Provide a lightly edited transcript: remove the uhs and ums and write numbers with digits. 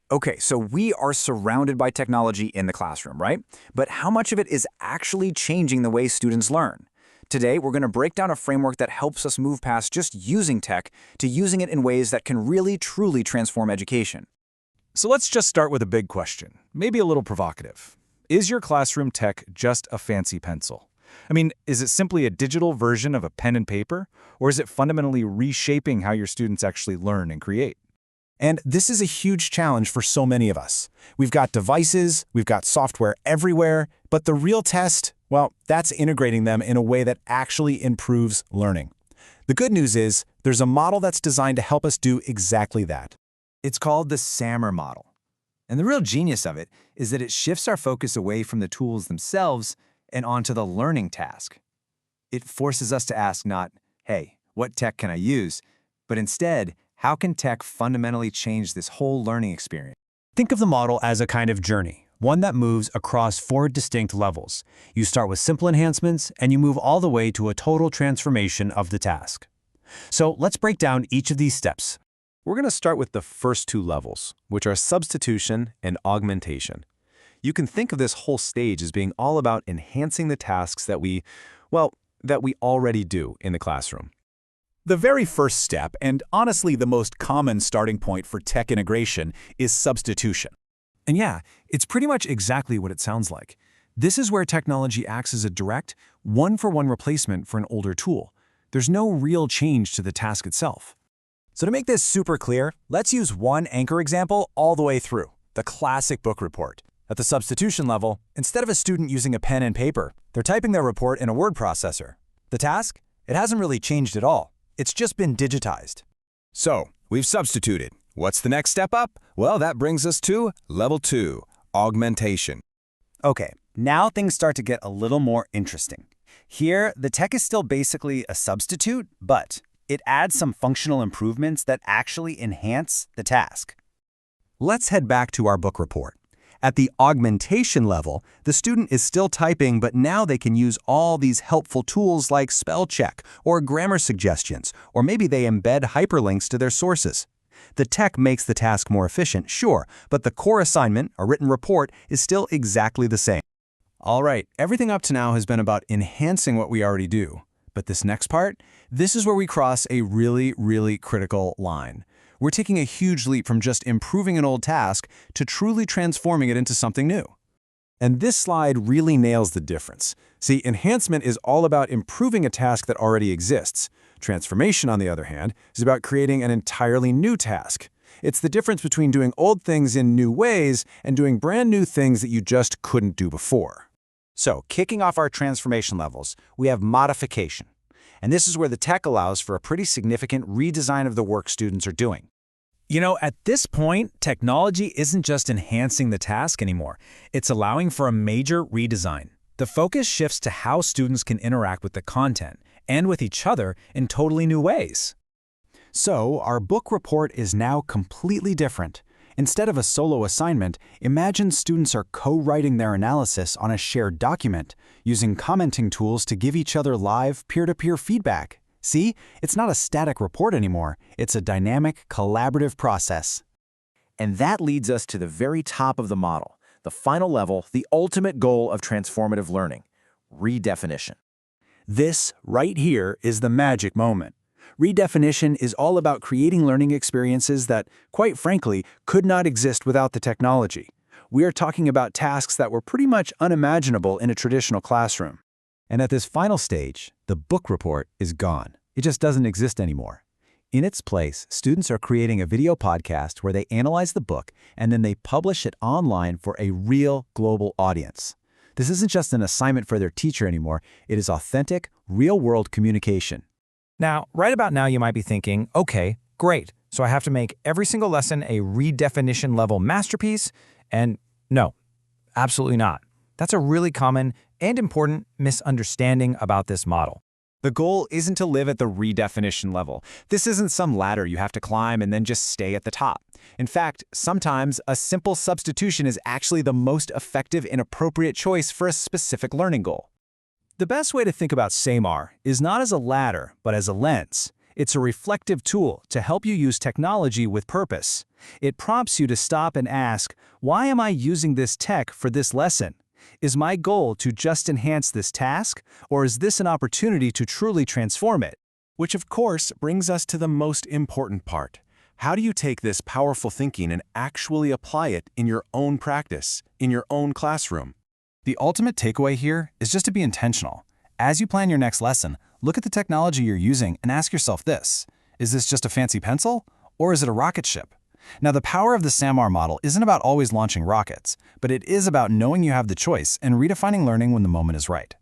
Okay, so we are surrounded by technology in the classroom, right? But how much of it is actually changing the way students learn? Today, we're going to break down a framework that helps us move past just using tech to using it in ways that can really, truly transform education. So let's just start with a big question, maybe a little provocative. Is your classroom tech just a fancy pencil? I mean, is it simply a digital version of a pen and paper, or is it fundamentally reshaping how your students actually learn and create? And this is a huge challenge for so many of us. We've got devices, we've got software everywhere, but the real test, well, that's integrating them in a way that actually improves learning. The good news is, there's a model that's designed to help us do exactly that. It's called the SAMR Model. And the real genius of it is that it shifts our focus away from the tools themselves and onto the learning task. It forces us to ask not, hey, what tech can I use? But instead, how can tech fundamentally change this whole learning experience? Think of the model as a kind of journey, one that moves across 4 distinct levels. You start with simple enhancements, and you move all the way to a total transformation of the task. So let's break down each of these steps. We're going to start with the first 2 levels, which are substitution and augmentation. You can think of this whole stage as being all about enhancing the tasks that we already do in the classroom. The very first step, and honestly the most common starting point for tech integration, is substitution. And yeah, it's pretty much exactly what it sounds like. This is where technology acts as a direct, one-for-one replacement for an older tool. There's no real change to the task itself. So to make this super clear, let's use one anchor example all the way through, the classic book report. At the substitution level, instead of a student using a pen and paper, they're typing their report in a word processor. The task? It hasn't really changed at all. It's just been digitized. So, we've substituted. What's the next step up? Well, that brings us to level 2, augmentation. Okay, now things start to get a little more interesting. Here, the tech is still basically a substitute, but it adds some functional improvements that actually enhance the task. Let's head back to our book report. At the augmentation level, the student is still typing, but now they can use all these helpful tools like spell check or grammar suggestions, or maybe they embed hyperlinks to their sources. The tech makes the task more efficient, sure, but the core assignment, a written report, is still exactly the same. All right, everything up to now has been about enhancing what we already do. But this next part, this is where we cross a really, really critical line. We're taking a huge leap from just improving an old task to truly transforming it into something new. And this slide really nails the difference. See, enhancement is all about improving a task that already exists. Transformation, on the other hand, is about creating an entirely new task. It's the difference between doing old things in new ways and doing brand new things that you just couldn't do before. So, kicking off our transformation levels, we have modification. And this is where the tech allows for a pretty significant redesign of the work students are doing. You know, at this point, technology isn't just enhancing the task anymore. It's allowing for a major redesign. The focus shifts to how students can interact with the content and with each other in totally new ways. So, our book report is now completely different. Instead of a solo assignment, imagine students are co-writing their analysis on a shared document, using commenting tools to give each other live peer-to-peer feedback. See, it's not a static report anymore. It's a dynamic, collaborative process. And that leads us to the very top of the model, the final level, the ultimate goal of transformative learning, redefinition. This, right here, is the magic moment. Redefinition is all about creating learning experiences that, quite frankly, could not exist without the technology. We are talking about tasks that were pretty much unimaginable in a traditional classroom. And at this final stage, the book report is gone. It just doesn't exist anymore. In its place, students are creating a video podcast where they analyze the book and then they publish it online for a real global audience. This isn't just an assignment for their teacher anymore. It is authentic, real-world communication. Now, right about now, you might be thinking, okay, great. So I have to make every single lesson a redefinition level masterpiece? And no, absolutely not. That's a really common and important misunderstanding about this model. The goal isn't to live at the redefinition level. This isn't some ladder you have to climb and then just stay at the top. In fact, sometimes a simple substitution is actually the most effective and appropriate choice for a specific learning goal. The best way to think about SAMR is not as a ladder, but as a lens. It's a reflective tool to help you use technology with purpose. It prompts you to stop and ask, why am I using this tech for this lesson? Is my goal to just enhance this task, or is this an opportunity to truly transform it? Which of course brings us to the most important part. How do you take this powerful thinking and actually apply it in your own practice, in your own classroom? The ultimate takeaway here is just to be intentional. As you plan your next lesson, look at the technology you're using and ask yourself this: is this just a fancy pencil, or is it a rocket ship? Now, the power of the SAMR model isn't about always launching rockets, but it is about knowing you have the choice and redefining learning when the moment is right.